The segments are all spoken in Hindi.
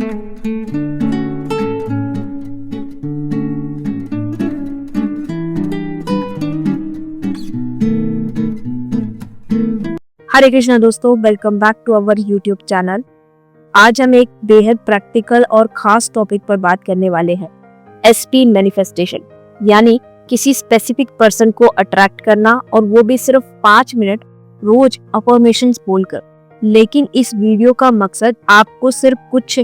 हरे कृष्णा दोस्तों, welcome back to our YouTube channel. आज हम एक बेहद प्रैक्टिकल और खास टॉपिक पर बात करने वाले हैं, एसपी मैनिफेस्टेशन, यानी किसी स्पेसिफिक पर्सन को अट्रैक्ट करना, और वो भी सिर्फ 5 मिनट रोज अफर्मेशंस बोलकर। लेकिन इस वीडियो का मकसद आपको सिर्फ कुछ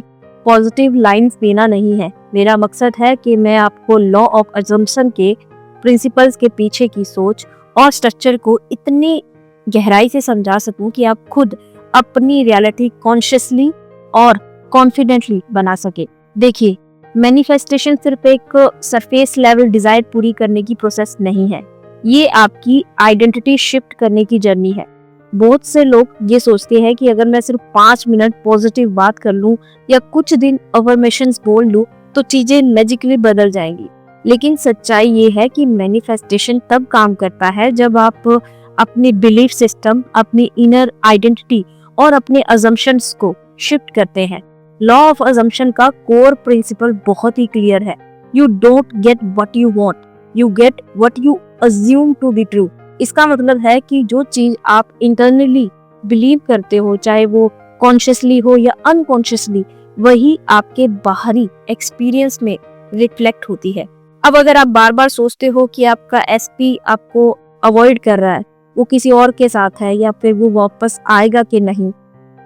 पॉजिटिव लाइंस देना नहीं है। मेरा मकसद है कि मैं आपको लॉ ऑफ अजम्पशन के प्रिंसिपल्स के पीछे की सोच और स्ट्रक्चर को इतनी गहराई से समझा सकूं कि आप खुद अपनी रियलिटी कॉन्शियसली और कॉन्फिडेंटली बना सके। देखिए, मैनिफेस्टेशन सिर्फ एक सरफेस लेवल डिजायर पूरी करने की प्रोसेस नहीं है, ये आपकी आइडेंटिटी शिफ्ट करने की जर्नी है। बहुत से लोग ये सोचते हैं कि अगर मैं सिर्फ 5 मिनट पॉजिटिव बात कर लूं या कुछ दिन अफर्मेशंस बोल लूं तो चीजें मैजिकली बदल जाएंगी। लेकिन सच्चाई ये है कि मैनिफेस्टेशन तब काम करता है जब आप अपनी बिलीफ सिस्टम, अपनी इनर आइडेंटिटी और अपने अजम्पशंस को शिफ्ट करते हैं। लॉ ऑफ अजम्पशन का कोर प्रिंसिपल बहुत ही क्लियर है। You don't get what you want, you get what you assume to be true. इसका मतलब है कि जो चीज आप इंटरनली बिलीव करते हो, चाहे वो कॉन्शियसली हो या अनकॉन्शियसली, वही आपके बाहरी एक्सपीरियंस में रिफ्लेक्ट होती है। अब अगर आप बार बार सोचते हो कि आपका एसपी आपको अवॉइड कर रहा है, वो किसी और के साथ है, या फिर वो वापस आएगा कि नहीं,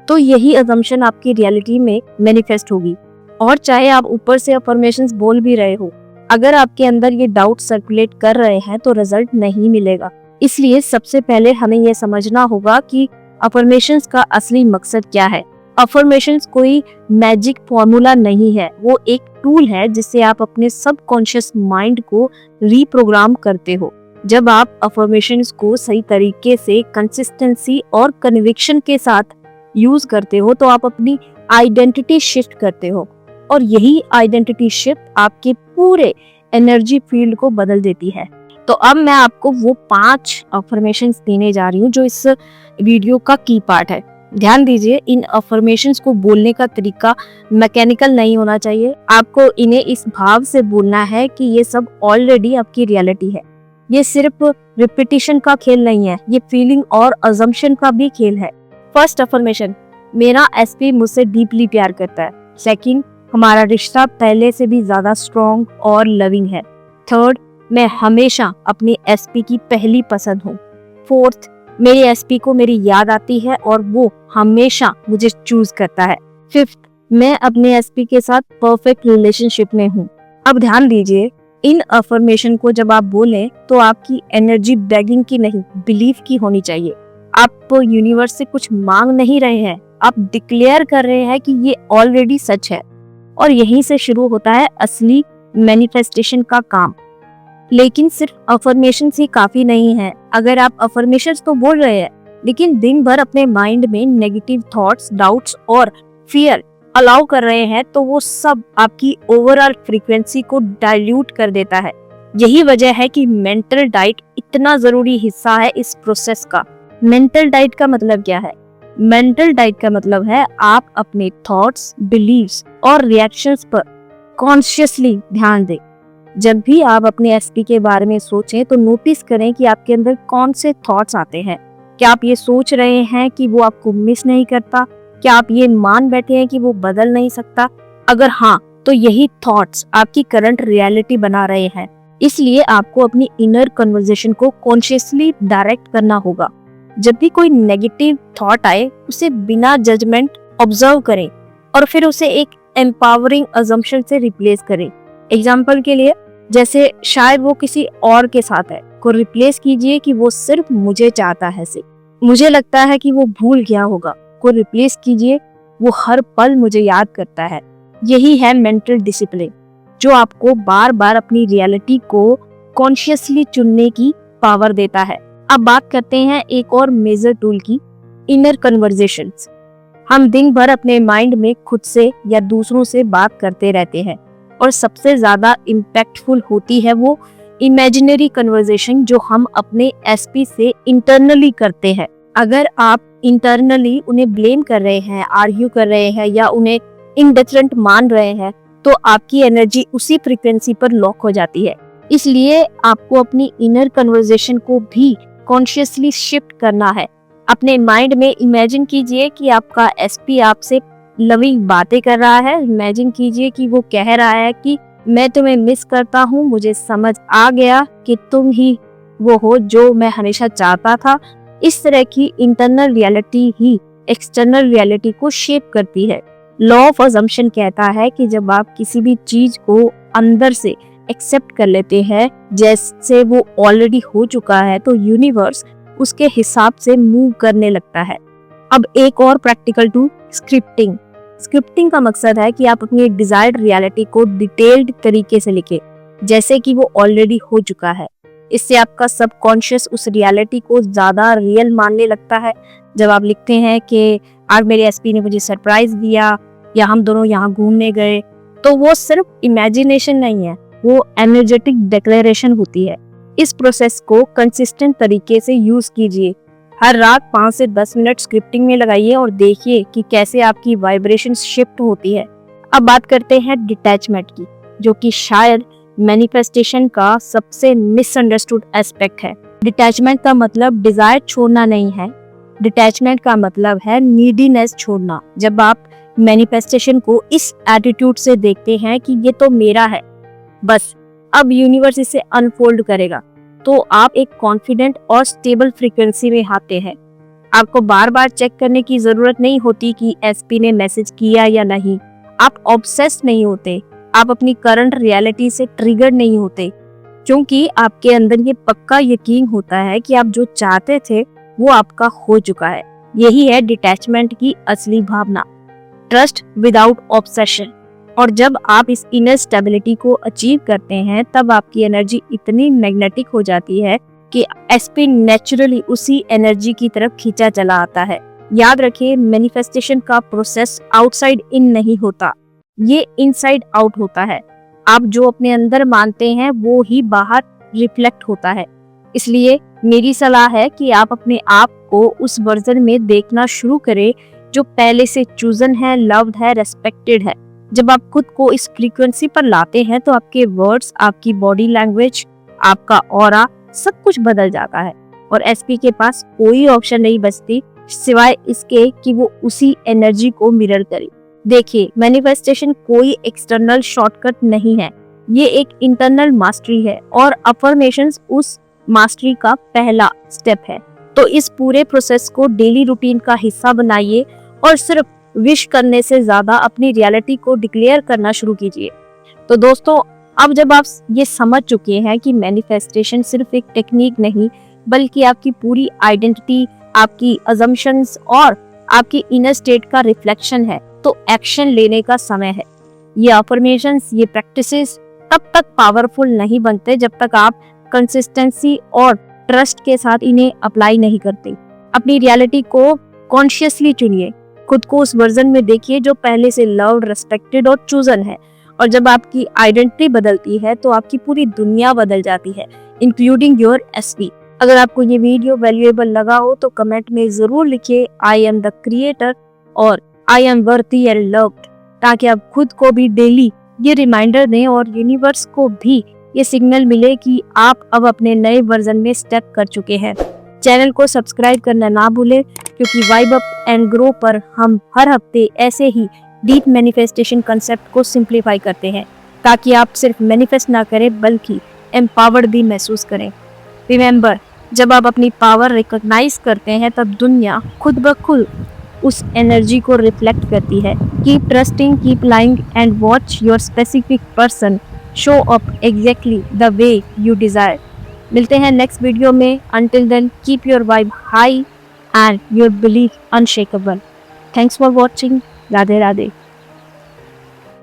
तो यही अजम्पशन आपकी रियलिटी में मैनिफेस्ट होगी। और चाहे आप ऊपर से अफर्मेशंस बोल भी रहे हो, अगर आपके अंदर ये डाउट सर्कुलेट कर रहे हैं तो रिजल्ट नहीं मिलेगा। इसलिए सबसे पहले हमें यह समझना होगा कि अफर्मेशंस का असली मकसद क्या है। अफर्मेशंस कोई मैजिक फॉर्मूला नहीं है, वो एक टूल है जिससे आप अपने सबकॉन्शियस माइंड को रीप्रोग्राम करते हो। जब आप अफर्मेशंस को सही तरीके से, कंसिस्टेंसी और कन्विक्शन के साथ यूज करते हो तो आप अपनी आइडेंटिटी शिफ्ट करते हो, और यही आइडेंटिटी शिफ्ट आपके पूरे एनर्जी फील्ड को बदल देती है। तो अब मैं आपको वो 5 अफर्मेशंस देने जा रही हूँ जो इस वीडियो का की पार्ट है। ध्यान दीजिए, इन अफर्मेशंस को बोलने का तरीका मैकेनिकल नहीं होना चाहिए। आपको इन्हें इस भाव से बोलना है कि ये सब ऑलरेडी आपकी रियलिटी है। ये सिर्फ रिपीटिशन का खेल नहीं है, ये फीलिंग और अजम्पशन का भी खेल है। फर्स्ट अफर्मेशन, मेरा एसपी मुझसे डीपली प्यार करता है। सेकंड, हमारा रिश्ता पहले से भी ज्यादा स्ट्रॉन्ग और लविंग है। थर्ड, मैं हमेशा अपने एसपी की पहली पसंद हूँ। फोर्थ, मेरे एसपी को मेरी याद आती है और वो हमेशा मुझे चूज करता है। फिफ्थ, मैं अपने एसपी के साथ परफेक्ट रिलेशनशिप में हूँ। अब ध्यान दीजिए, इन अफर्मेशन को जब आप बोलें तो आपकी एनर्जी बेगिंग की नहीं, बिलीफ की होनी चाहिए। आप यूनिवर्स से कुछ मांग नहीं रहे हैं, आप डिक्लेयर कर रहे हैं कि ये ऑलरेडी सच है। और यहीं से शुरू होता है असली मैनिफेस्टेशन का काम। लेकिन सिर्फ अफर्मेशन ही काफी नहीं है। अगर आप अफर्मेशन तो बोल रहे हैं लेकिन दिन भर अपने माइंड में नेगेटिव थॉट्स, डाउट्स और फियर अलाउ कर रहे हैं तो वो सब आपकी ओवरऑल फ्रीक्वेंसी को डाइल्यूट कर देता है। यही वजह है कि मेंटल डाइट इतना जरूरी हिस्सा है इस प्रोसेस का। मेंटल डाइट का मतलब क्या है? मेंटल डाइट का मतलब है आप अपने थॉट्स, बिलीव्स और रिएक्शंस पर कॉन्शियसली ध्यान दें। जब भी आप अपने एसपी के बारे में सोचें तो नोटिस करें कि आपके अंदर कौन से थॉट्स आते हैं। क्या आप ये सोच रहे हैं कि वो आपको मिस नहीं करता? क्या आप ये मान बैठे हैं कि वो बदल नहीं सकता? अगर हाँ, तो यही थॉट्स आपकी करंट रियलिटी बना रहे हैं। इसलिए आपको अपनी इनर कन्वर्सेशन को कॉन्शियसली डायरेक्ट करना होगा। जब भी कोई नेगेटिव थॉट आए, उसे बिना जजमेंट ऑब्जर्व करें और फिर उसे एक एम्पावरिंग अजम्पशन से रिप्लेस करें। एग्जाम्पल के लिए, जैसे शायद वो किसी और के साथ है, को रिप्लेस कीजिए कि वो सिर्फ मुझे चाहता है से। मुझे लगता है कि वो भूल गया होगा, को रिप्लेस कीजिए वो हर पल मुझे याद करता है। यही है मेंटल डिसिप्लिन, जो आपको बार बार अपनी रियलिटी को कॉन्शियसली चुनने की पावर देता है। अब बात करते हैं एक और मेजर टूल की, इनर कन्वर्सेशंस। हम दिन भर अपने माइंड में खुद से या दूसरों से बात करते रहते हैं, और सबसे ज्यादा इम्पैक्टफुल होती है वो इमेजिनरी कन्वर्सेशन जो हम अपने एसपी से इंटरनली करते हैं। अगर आप इंटरनली उन्हें ब्लेम कर रहे हैं, आर्ग्यू कर रहे हैं या उन्हें इंडिफरेंट मान रहे हैं तो आपकी एनर्जी उसी फ्रीक्वेंसी पर लॉक हो जाती है। इसलिए आपको अपनी इनर कन्वर्सेशन को भी कॉन्शियसली शिफ्ट करना है। अपने माइंड में इमेजिन कीजिए कि आपका एसपी आपसे लविंग बातें कर रहा है। इमेजिन कीजिए कि वो कह रहा है कि मैं तुम्हें मिस करता हूँ, मुझे समझ आ गया कि तुम ही वो हो जो मैं हमेशा चाहता था। इस तरह की इंटरनल रियलिटी ही एक्सटर्नल रियलिटी को शेप करती है। लॉ ऑफ अजम्पशन कहता है कि जब आप किसी भी चीज को अंदर से एक्सेप्ट कर लेते हैं जैसे वो ऑलरेडी हो चुका है, तो यूनिवर्स उसके हिसाब से मूव करने लगता है। अब एक और प्रैक्टिकल टूल, स्क्रिप्टिंग। स्क्रिप्टिंग का मकसद है कि आप अपनी डिजायर्ड रियलिटी को डिटेल्ड तरीके से लिखें जैसे कि वो ऑलरेडी हो चुका है। इससे आपका सबकॉन्शियस उस रियलिटी को ज्यादा रियल मानने लगता है। जब आप लिखते हैं कि आज मेरे एसपी ने मुझे सरप्राइज दिया या हम दोनों यहाँ घूमने गए, तो वो सिर्फ इमेजिनेशन नहीं है, वो एनर्जेटिक डिक्लेरेशन होती है। इस प्रोसेस को कंसिस्टेंट तरीके से यूज कीजिए। हर रात 5 से 10 मिनट स्क्रिप्टिंग में लगाइए और देखिए कि कैसे आपकी वाइब्रेशन शिफ्ट होती है। अब बात करते हैं डिटैचमेंट की, जो कि शायद मैनिफेस्टेशन का सबसे मिसअंडरस्टूड एस्पेक्ट है। डिटैचमेंट का मतलब डिजायर छोड़ना नहीं है, डिटैचमेंट का मतलब है नीडीनेस छोड़ना। जब आप मैनिफेस्टेशन को इस एटीट्यूड से देखते हैं कि ये तो मेरा है, बस अब यूनिवर्स इसे अनफोल्ड करेगा, तो आप एक कॉन्फिडेंट और स्टेबल फ्रीक्वेंसी में आते हैं। आपको बार बार चेक करने की जरूरत नहीं होती कि एसपी ने मैसेज किया या नहीं। आप ऑब्सेस्ड नहीं होते, आप अपनी करंट रियलिटी से ट्रिगर नहीं होते, क्योंकि आपके अंदर ये पक्का यकीन होता है कि आप जो चाहते थे वो आपका हो चुका है। यही है डिटैचमेंट की असली भावना, ट्रस्ट विदाउट ऑब्सेशन। और जब आप इस इनर स्टेबिलिटी को अचीव करते हैं, तब आपकी एनर्जी इतनी मैग्नेटिक हो जाती है कि एसपी नेचुरली उसी एनर्जी की तरफ खींचा चला आता है। याद रखिए, मैनिफेस्टेशन का प्रोसेस आउटसाइड इन नहीं होता, ये इनसाइड आउट होता है। आप जो अपने अंदर मानते हैं वो ही बाहर रिफ्लेक्ट होता है। इसलिए मेरी सलाह है कि आप अपने आप को उस वर्जन में देखना शुरू करें जो पहले से चूजन है, लव्ड है, रेस्पेक्टेड है। जब आप खुद को इस फ्रीक्वेंसी पर लाते हैं तो आपके वर्ड्स, आपकी बॉडी लैंग्वेज, आपका ऑरा, सब कुछ बदल जाता है और एसपी के पास कोई ऑप्शन नहीं बचती सिवाय इसके कि वो उसी एनर्जी को मिरर करे। देखिए, मैनिफेस्टेशन कोई एक्सटर्नल शॉर्टकट नहीं है, ये एक इंटरनल मास्टरी है और अफर्मेशंस उस मास्टरी का पहला स्टेप है। तो इस पूरे प्रोसेस को डेली रूटीन का हिस्सा बनाइए और सिर्फ विश करने से ज्यादा अपनी रियलिटी को डिक्लेयर करना शुरू कीजिए। तो दोस्तों, अब जब आप ये समझ चुके हैं कि मैनिफेस्टेशन सिर्फ एक टेक्निक नहीं बल्कि आपकी पूरी आइडेंटिटी, आपकी अजम्पशंस और आपकी इनर स्टेट का रिफ्लेक्शन है, तो एक्शन लेने का समय है। ये अफर्मेशंस, ये प्रैक्टिसेस तब तक पावरफुल नहीं बनते जब तक आप कंसिस्टेंसी और ट्रस्ट के साथ इन्हें अप्लाई नहीं करते। अपनी रियलिटी को कॉन्शियसली चुनिए, खुद को उस वर्जन में देखिए जो पहले से लव्ड, रेस्पेक्टेड और चूजन है। और जब आपकी आइडेंटिटी बदलती है तो आपकी पूरी दुनिया बदल जाती है, इंक्लूडिंग योर एसपी। अगर आपको ये वीडियो वैल्यूएबल लगा हो तो कमेंट में जरूर लिखिए आई एम द क्रिएटर और आई एम वर्दी एंड लव्ड, ताकि आप खुद को भी डेली ये रिमाइंडर दें और यूनिवर्स को भी ये सिग्नल मिले कि आप अब अपने नए वर्जन में स्टेप कर चुके हैं। चैनल को सब्सक्राइब करना ना भूलें, क्योंकि वाइब अप एंड ग्रो पर हम हर हफ्ते ऐसे ही डीप मैनिफेस्टेशन कंसेप्ट को सिंप्लीफाई करते हैं, ताकि आप सिर्फ मैनिफेस्ट ना करें बल्कि एम्पावर्ड भी महसूस करें। रिमेंबर, जब आप अपनी पावर रिकॉग्नाइज करते हैं तब दुनिया खुद ब खुद उस एनर्जी को रिफ्लेक्ट करती है। Keep trusting, keep lying and watch your specific person show up exactly the way you desire. मिलते हैं नेक्स्ट वीडियो में। Until then, keep your vibe high and your belief unshakable. Thanks for watching. Radhe Radhe.